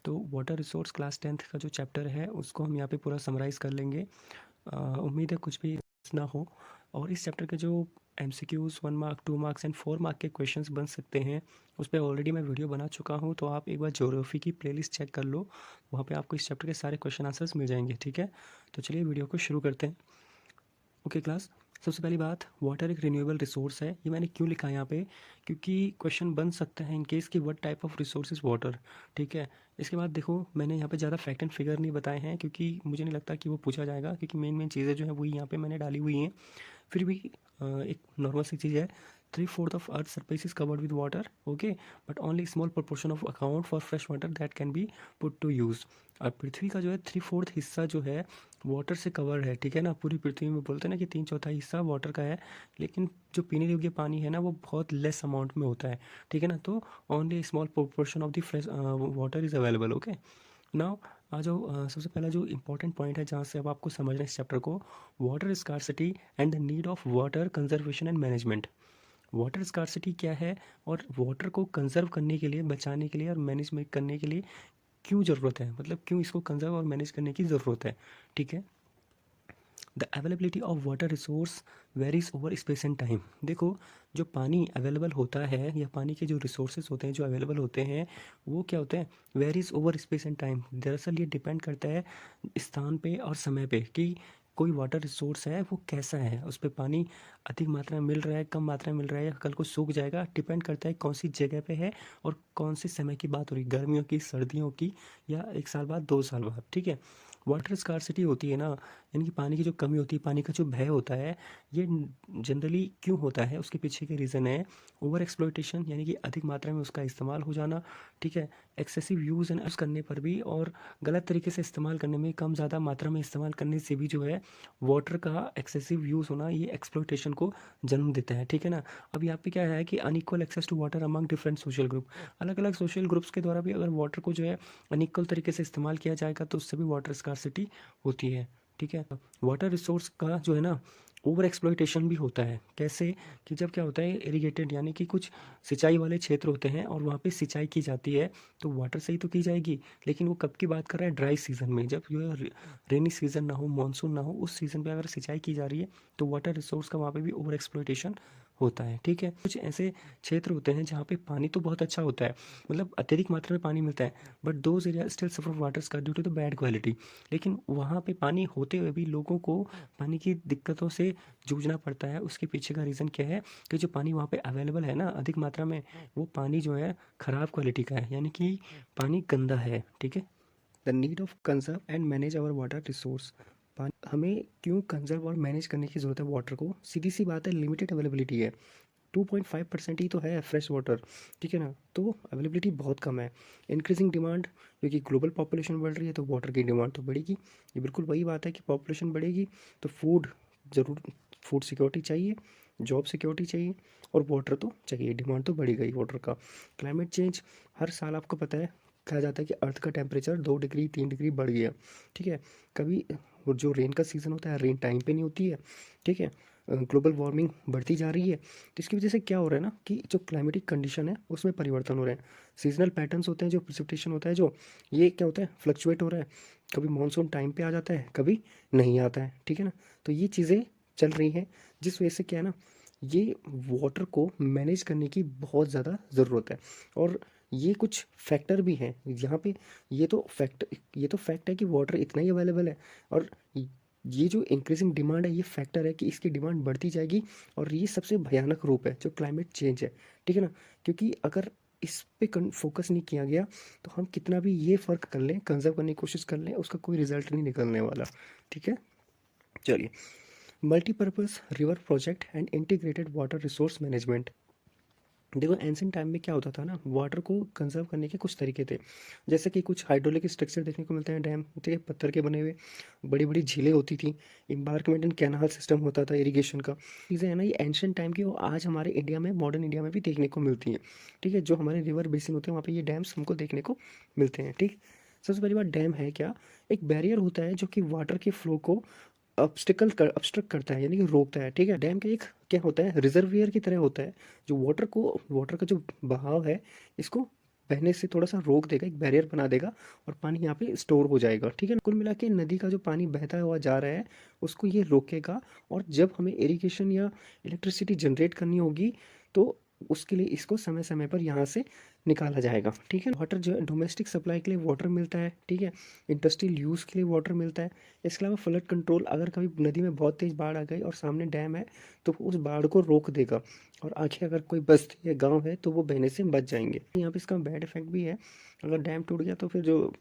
तो water resource class 10th का जो चैप्टर है उसको हम यहाँ पे पूरा समराइज़ कर लेंगे। उम्मीद है कुछ भी ना हो। और इस चैप्टर के जो MCQs 1 mark 2 marks and 4 mark के क्वेश्चंस बन सकते हैं उस पे ऑलरेडी मैं वीडियो बना चुका हूँ, तो आप एक बार ज्योग्राफी की प्लेलिस्ट चेक कर लो, वहाँ पे आपको इस चैप्टर के सारे क्वेश्चन आंसर्स मिल जाएंगे। ठीक है, तो चलिए वीडियो को शुरू करते हैं। ओके क्लास, सबसे पहली बात, वाटर एक रिन्यूएबल रिसोर्स है। ये मैंने क्यों लिखा है यहाँ पे, क्योंकि क्वेश्चन बन सकता है इन केस कि what type of resource is water. ठीक है, इसके बाद देखो मैंने यहाँ पे ज़्यादा फैक्ट एंड फिगर नहीं बताए हैं क्योंकि मुझे नहीं लगता कि वो पूछा जाएगा, क्योंकि मेन मेन चीज़ें जो है वही यहाँ पे मैंने डाली हुई हैं। फिर भी एक नॉर्मल सी चीज़ है, 3/4 of earth surface is covered with water. Okay, but only small proportion of account for fresh water that can be put to use. और पृथ्वी का जो है 3/4 हिस्सा जो है वाटर से कवर है। ठीक है ना, पूरी पृथ्वी में बोलते हैं ना कि 3/4 हिस्सा वाटर का है, लेकिन जो पीने योग्य पानी है ना वो बहुत लेस अमाउंट में होता है। ठीक है ना, तो only small proportion of the fresh water is available. Okay, now आ जाओ, सबसे पहला जो इंपॉर्टेंट पॉइंट है जहाँ से अब आपको समझना है इस चैप्टर को, water scarcity and the need of water conservation and management. Water scarcity क्या है और वाटर को कंजर्व करने के लिए, बचाने के लिए और मैनेजमेंट करने के लिए क्यों ज़रूरत है, मतलब क्यों इसको कंजर्व और मैनेज करने की ज़रूरत है। ठीक है, the availability of water resource varies over space and time. देखो, जो पानी अवेलेबल होता है या पानी के जो रिसोर्सेज होते हैं जो अवेलेबल होते हैं वो क्या होते हैं, varies over space and time. दरअसल ये डिपेंड करता है स्थान पे और समय पे कि कोई वाटर रिसोर्स है वो कैसा है, उस पर पानी अधिक मात्रा में मिल रहा है, कम मात्रा में मिल रहा है या कल को सूख जाएगा। डिपेंड करता है कौन सी जगह पे है और कौन से समय की बात हो रही, गर्मियों की, सर्दियों की, या 1 साल बाद, 2 साल बाद। ठीक है, वाटर स्कार्सिटी होती है ना, यानी कि पानी की जो कमी होती है, पानी का जो भय होता है, ये जनरली क्यों होता है, उसके पीछे के रीज़न है ओवर एक्सप्लॉयटेशन, यानी कि अधिक मात्रा में उसका इस्तेमाल हो जाना। ठीक है, एक्सेसिव यूज़ एंड यूज़ करने पर भी और गलत तरीके से इस्तेमाल करने में, कम ज़्यादा मात्रा में इस्तेमाल करने से भी जो है वाटर का एक्सेसिव यूज़ होना ये एक्सप्लॉयटेशन को जन्म देता है। ठीक है ना, अब यहाँ पे क्या है कि unequal access to water among different social group, अलग अलग सोशल ग्रुप्स के द्वारा भी अगर वाटर को जो है अनइक्वल तरीके से इस्तेमाल किया जाएगा तो उससे भी वाटर स्कार्सिटी होती है। ठीक है, वाटर रिसोर्स का जो है ना ओवर एक्सप्लॉयटेशन भी होता है। कैसे, कि जब क्या होता है, इरिगेटेड यानी कि कुछ सिंचाई वाले क्षेत्र होते हैं और वहाँ पे सिंचाई की जाती है तो वाटर से ही तो की जाएगी, लेकिन वो कब की बात कर रहे हैं, ड्राई सीजन में, जब जो है रेनी सीजन ना हो, मानसून ना हो, उस सीजन पे अगर सिंचाई की जा रही है तो वाटर रिसोर्स का वहाँ पे भी ओवर एक्सप्लॉयटेशन होता है। ठीक है, कुछ ऐसे क्षेत्र होते हैं जहाँ पे पानी तो बहुत अच्छा होता है, मतलब अत्यधिक मात्रा में पानी मिलता है, but those area still suffer water scarcity due to the bad quality. लेकिन वहाँ पे पानी होते हुए भी लोगों को पानी की दिक्कतों से जूझना पड़ता है। उसके पीछे का रीज़न क्या है कि जो पानी वहाँ पे अवेलेबल है ना अधिक मात्रा में, वो पानी जो है ख़राब क्वालिटी का है, यानी कि पानी गंदा है। ठीक है, the need of conserve and manage our water resource. पानी हमें क्यों कंजर्व और मैनेज करने की ज़रूरत है वाटर को, सीधी सी बात है, लिमिटेड अवेलेबिलिटी है। 2.5% ही तो है फ्रेश वाटर। ठीक है ना, तो अवेलेबिलिटी बहुत कम है। इंक्रीजिंग डिमांड, क्योंकि ग्लोबल पॉपुलेशन बढ़ रही है तो वाटर की डिमांड तो बढ़ेगी। ये बिल्कुल वही बात है कि पॉपुलेशन बढ़ेगी तो फूड ज़रूर, फूड सिक्योरिटी चाहिए, जॉब सिक्योरिटी चाहिए और वाटर तो चाहिए, डिमांड तो बढ़ेगा ही वाटर का। क्लाइमेट चेंज, हर साल आपको पता है, कहा जाता है कि अर्थ का टेम्परेचर 2 डिग्री 3 डिग्री बढ़ गया। ठीक है, कभी वो जो रेन का सीज़न होता है रेन टाइम पे नहीं होती है। ठीक है, ग्लोबल वार्मिंग बढ़ती जा रही है, तो इसकी वजह से क्या हो रहा है ना कि जो क्लाइमेटिक कंडीशन है उसमें परिवर्तन हो रहे हैं। सीजनल पैटर्न्स होते हैं, जो प्रिसिपिटेशन होता है जो, ये क्या होता है, फ्लक्चुएट हो रहा है। कभी मानसून टाइम पे आ जाता है, कभी नहीं आता है। ठीक है ना, तो ये चीज़ें चल रही हैं जिस वजह से क्या है ना, ये वाटर को मैनेज करने की बहुत ज़्यादा ज़रूरत है। और ये कुछ फैक्टर भी हैं यहाँ पे, ये तो फैक्ट है कि वाटर इतना ही अवेलेबल है, और ये जो इंक्रीजिंग डिमांड है ये फैक्टर है कि इसकी डिमांड बढ़ती जाएगी, और ये सबसे भयानक रूप है जो क्लाइमेट चेंज है। ठीक है ना, क्योंकि अगर इस पे फोकस नहीं किया गया तो हम कितना भी ये फ़र्क कर लें, कंजर्व करने की कोशिश कर लें, उसका कोई रिजल्ट नहीं निकलने वाला। ठीक है, चलिए, multipurpose river project and integrated water resource management. देखो, एंशिएंट टाइम में क्या होता था ना, वाटर को कंजर्व करने के कुछ तरीके थे, जैसे कि कुछ हाइड्रोलिक स्ट्रक्चर देखने को मिलते हैं, डैम ठीक है, पत्थर के बने हुए, बड़ी बड़ी झीलें होती थी, एम्बार्कमेंट एंड कैनाल सिस्टम होता था, इरिगेशन का चीज़ें है ना, ये एंशिएंट टाइम की, वो आज हमारे इंडिया में, मॉडर्न इंडिया में भी देखने को मिलती हैं। ठीक है, जो हमारे रिवर बेसिन होते हैं वहाँ पर ये डैम्स हमको देखने को मिलते हैं। ठीक, सबसे पहली बात, डैम है क्या, एक बैरियर होता है जो कि वाटर के फ्लो को ऑब्स्ट्रक्ट करता है, यानी कि रोकता है। ठीक है, डैम का एक क्या होता है, रिजर्वियर की तरह होता है, जो वाटर का जो बहाव है इसको बहने से थोड़ा सा रोक देगा, एक बैरियर बना देगा और पानी यहाँ पे स्टोर हो जाएगा, ठीक है। कुल मिला के नदी का जो पानी बहता हुआ जा रहा है उसको ये रोकेगा, और जब हमें इरिगेशन या इलेक्ट्रिसिटी जनरेट करनी होगी तो उसके लिए इसको समय समय पर यहाँ से निकाला जाएगा, ठीक है। वाटर जो है डोमेस्टिक सप्लाई के लिए वाटर मिलता है, ठीक है, इंडस्ट्रियल यूज़ के लिए वाटर मिलता है। इसके अलावा फ्लड कंट्रोल, अगर कभी नदी में बहुत तेज़ बाढ़ आ गई और सामने डैम है तो उस बाढ़ को रोक देगा, और आगे अगर कोई बस्ती या गांव है तो वो बहने से बच जाएंगे। यहाँ पे इसका बैड इफेक्ट भी है, अगर डैम टूट गया तो फिर जो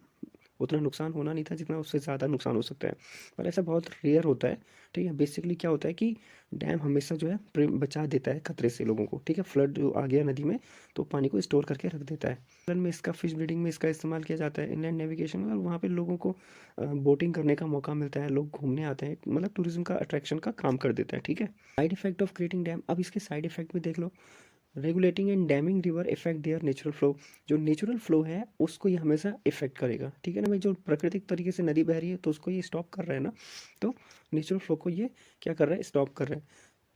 उतना नुकसान होना नहीं था जितना उससे ज़्यादा नुकसान हो सकता है, पर ऐसा बहुत रेयर होता है, ठीक है। बेसिकली क्या होता है कि डैम हमेशा जो है बचा देता है खतरे से लोगों को, ठीक है। फ्लड जो आ गया नदी में तो पानी को स्टोर करके रख देता है। इंग्लैंड में इसका फिश ब्रीडिंग में इसका इस्तेमाल किया जाता है, इनलैंड नेविगेशन में, और वहाँ पे लोगों को बोटिंग करने का मौका मिलता है, लोग घूमने आते हैं, मतलब टूरिज्म का अट्रैक्शन का काम कर देता है, ठीक है। Side effect of creating dam, अब इसके साइड इफेक्ट में देख लो। Regulating and damming river effect their natural flow, जो नेचुरल फ्लो है उसको ये हमेशा इफेक्ट करेगा, ठीक है ना भाई। जो प्राकृतिक तरीके से नदी बह रही है तो उसको ये स्टॉप कर रहा है ना, तो नेचुरल फ्लो को ये क्या कर रहा है, स्टॉप कर रहा है,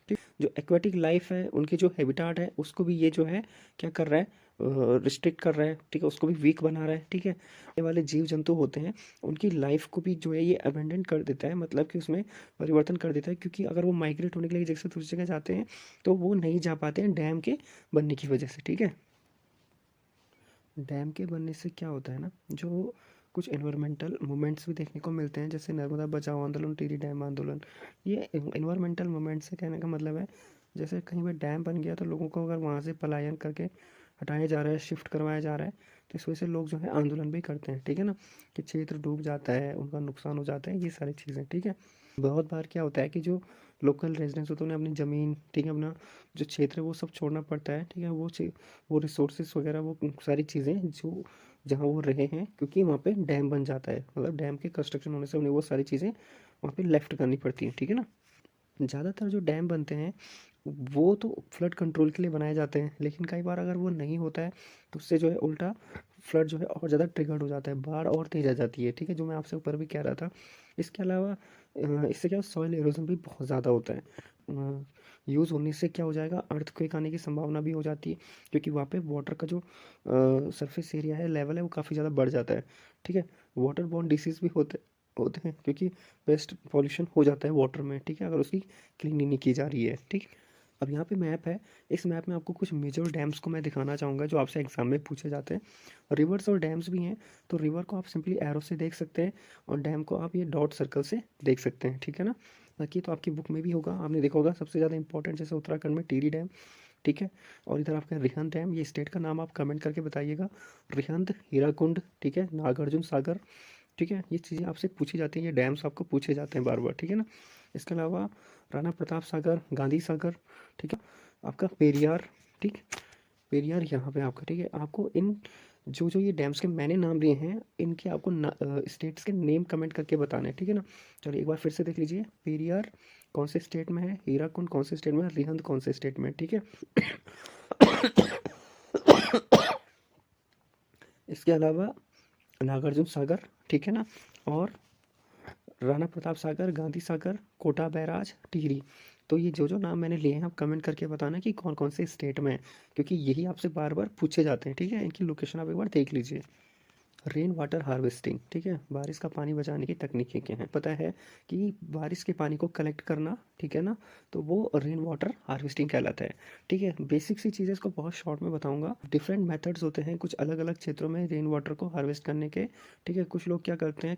ठीक। जो एक्वेटिक लाइफ है उनकी जो हैबिटाट है उसको भी ये जो है क्या कर रहा है, रिस्ट्रिक्ट कर रहा है, ठीक है, उसको भी वीक बना रहा है, ठीक है। ये वाले जीव जंतु होते हैं उनकी लाइफ को भी जो है ये अबेंडन कर देता है, मतलब कि उसमें परिवर्तन कर देता है, क्योंकि अगर वो माइग्रेट होने के लिए एक जगह से दूसरी जगह जाते हैं तो वो नहीं जा पाते हैं डैम के बनने की वजह से, ठीक है। डैम के बनने से क्या होता है ना, जो कुछ एनवायरमेंटल मूवमेंट्स भी देखने को मिलते हैं, जैसे नर्मदा बचाओ आंदोलन, टिहरी डैम आंदोलन। ये एनवायरमेंटल मूवमेंट से कहने का मतलब है, जैसे कहीं पर डैम बन गया तो लोगों को अगर वहाँ से पलायन करके हटाया जा रहा है, शिफ्ट करवाया जा रहा है, तो इस वजह से लोग जो है आंदोलन भी करते हैं, ठीक है ना, कि क्षेत्र डूब जाता है, उनका नुकसान हो जाता है, ये सारी चीज़ें, ठीक है। बहुत बार क्या होता है कि जो लोकल रेजिडेंट्स होते हैं उन्हें अपनी ज़मीन, ठीक है, अपना जो क्षेत्र है वो सब छोड़ना पड़ता है, ठीक है। वो रिसोर्सेज वगैरह, वो सारी चीज़ें जो जहाँ वो रहे हैं, क्योंकि वहाँ पे डैम बन जाता है, मतलब डैम के कंस्ट्रक्शन होने से उन्हें वो सारी चीज़ें वहाँ पे लेफ्ट करनी पड़ती हैं, ठीक है ना। ज़्यादातर जो डैम बनते हैं वो तो फ्लड कंट्रोल के लिए बनाए जाते हैं, लेकिन कई बार अगर वो नहीं होता है तो उससे जो है उल्टा फ्लड जो है और ज़्यादा ट्रिगर्ड हो जाता है, बाढ़ और तेज आ जाती है, ठीक है, जो मैं आपसे ऊपर भी कह रहा था। इसके अलावा इससे क्या सॉइल एरोजन भी बहुत ज़्यादा होता है। यूज़ होने से क्या हो जाएगा, अर्थक्वेक आने की संभावना भी हो जाती है, क्योंकि वहाँ पे वाटर का जो सरफेस एरिया है, लेवल है, वो काफ़ी ज़्यादा बढ़ जाता है, ठीक है। वाटर बॉर्न डिसीज़ भी होते होते हैं, क्योंकि वेस्ट पॉल्यूशन हो जाता है वाटर में, ठीक है, अगर उसकी क्लीनिंग नहीं की जा रही है, ठीक। अब यहाँ पे मैप है, इस मैप में आपको कुछ मेजर डैम्स को मैं दिखाना चाहूँगा जो आपसे एग्जाम में पूछे जाते हैं। रिवर्स और डैम्स भी हैं, तो रिवर को आप सिंपली एरो से देख सकते हैं और डैम को आप ये डॉट सर्कल से देख सकते हैं, ठीक है ना। बाकी तो आपकी बुक में भी होगा, आपने देखा होगा सबसे ज़्यादा इंपॉर्टेंट, जैसे उत्तराखंड में टिहरी डैम, ठीक है, और इधर आपका रिहंद डैम, ये स्टेट का नाम आप कमेंट करके बताइएगा। रिहंद, हीराकुंड, ठीक है, नागार्जुन सागर, ठीक है, ये चीज़ें आपसे पूछी जाती हैं, ये डैम्स आपको पूछे जाते हैं बार बार, ठीक है ना। इसके अलावा राणा प्रताप सागर, गांधी सागर, ठीक है, आपका पेरियार, ठीक, पेरियार यहाँ पे आपका, ठीक है। आपको इन जो जो ये डैम्स के मैंने नाम लिए हैं इनके आपको स्टेट्स के नेम कमेंट करके बताने हैं, ठीक है ना। चलिए एक बार फिर से देख लीजिए, पेरियार कौन से स्टेट में है, हीराकुंड कौन से स्टेट में है, रिहंद कौन से स्टेट में है, ठीक है। इसके अलावा नागार्जुन सागर, ठीक है ना, और राणा प्रताप सागर, गांधी सागर, कोटा बैराज, टिहरी। तो ये जो जो नाम मैंने लिए हैं आप कमेंट करके बताना कि कौन कौन से स्टेट में है, क्योंकि यही आपसे बार बार पूछे जाते हैं, ठीक है। इनकी लोकेशन आप एक बार देख लीजिए। रेन वाटर हार्वेस्टिंग, ठीक है, बारिश का पानी बचाने की तकनीकें क्या हैं, पता है कि बारिश के पानी को कलेक्ट करना, ठीक है ना, तो वो रेन वाटर हार्वेस्टिंग कहलाता है, ठीक है। बेसिक सी चीज़ें इसको बहुत शॉर्ट में बताऊंगा। डिफरेंट मेथड्स होते हैं कुछ अलग अलग क्षेत्रों में रेन वाटर को हार्वेस्ट करने के, ठीक है। कुछ लोग क्या करते हैं,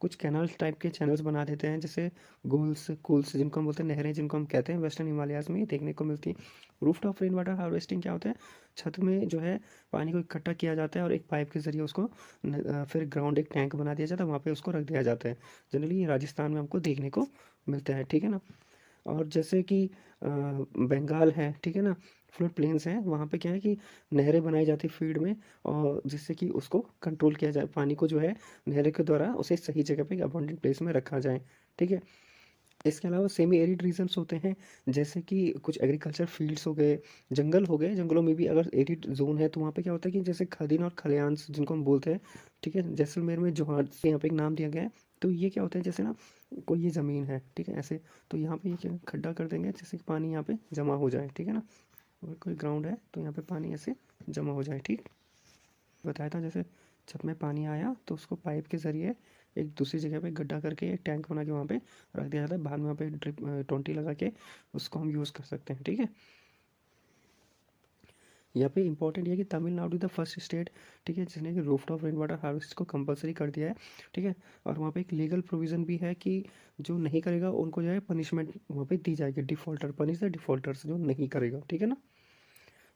कुछ कैनल्स टाइप के चैनल्स बना देते हैं, जैसे गुल्स कूल्स जिनको हम बोलते हैं, नहरें जिनको हम कहते हैं, वेस्टर्न हिमालयाज़ में ये देखने को मिलती है। Roof top rain water harvesting क्या होता है, छत में जो है पानी को इकट्ठा किया जाता है और एक पाइप के जरिए उसको फिर ग्राउंड एक टैंक बना दिया जाता है, वहाँ पे उसको रख दिया जाता है। जनरली ये राजस्थान में हमको देखने को मिलता है, ठीक है ना। और जैसे कि बंगाल है, ठीक है ना, फ्लड प्लेन्स हैं, वहाँ पे क्या है कि नहरें बनाई जाती है फील्ड में, और जिससे कि उसको कंट्रोल किया जाए, पानी को जो है नहरों के द्वारा उसे सही जगह पे अबंडेंट प्लेस में रखा जाए, ठीक है। इसके अलावा सेमी एरिड रीजन्स होते हैं, जैसे कि कुछ एग्रीकल्चर फील्ड्स हो गए, जंगल हो गए, जंगलों में भी अगर एरिड जोन है तो वहाँ पे क्या होता है कि जैसे खदिन और खलियान जिनको हम बोलते हैं, ठीक है, जैसलमेर में जोहार से यहाँ पे एक नाम दिया गया है। तो ये क्या होता है, जैसे ना कोई ये ज़मीन है, ठीक है, ऐसे, तो यहाँ पे ये क्या खड्डा कर देंगे जिससे कि पानी यहाँ पे जमा हो जाए, ठीक है ना। और कोई ग्राउंड है तो यहाँ पे पानी ऐसे जमा हो जाए, ठीक। बताया था, जैसे छत में पानी आया तो उसको पाइप के ज़रिए एक दूसरी जगह पे गड्ढा करके एक टैंक बना के वहाँ पे रख दिया जाता है, बाद में वहाँ पे ड्रिप टोंटी लगा के उसको हम यूज़ कर सकते हैं, ठीक है। यहाँ पे इंपॉर्टेंट ये है कि तमिलनाडु द फर्स्ट स्टेट, ठीक है, जिसने कि रूफटॉप रेन वाटर हार्वेस्ट को कंपलसरी कर दिया है, ठीक है। और वहाँ पे एक लीगल प्रोविज़न भी है कि जो नहीं करेगा उनको जो है पनिशमेंट वहाँ पे दी जाएगी, डिफ़ॉल्टर, पनिश द डिफ़ॉल्टर्स जो नहीं करेगा, ठीक है ना।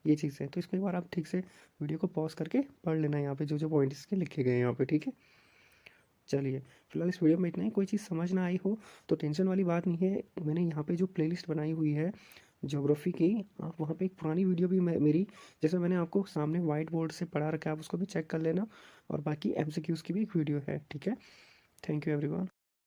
ये चीज़ है, तो इसको एक बार आप ठीक से वीडियो को पॉज करके पढ़ लेना, यहाँ पे जो जो पॉइंट इसके लिखे गए हैं यहाँ पे, ठीक है। चलिए, फिलहाल इस वीडियो में इतना ही। कोई चीज़ समझ ना आई हो तो टेंशन वाली बात नहीं है, मैंने यहाँ पे जो प्लेलिस्ट बनाई हुई है ज्योग्राफी की, आप वहाँ पे एक पुरानी वीडियो भी मेरी, जैसे मैंने आपको सामने वाइट बोर्ड से पढ़ा रखा है, आप उसको भी चेक कर लेना। और बाकी एमसीक्यूज़ की भी एक वीडियो है, ठीक है। Thank you everyone.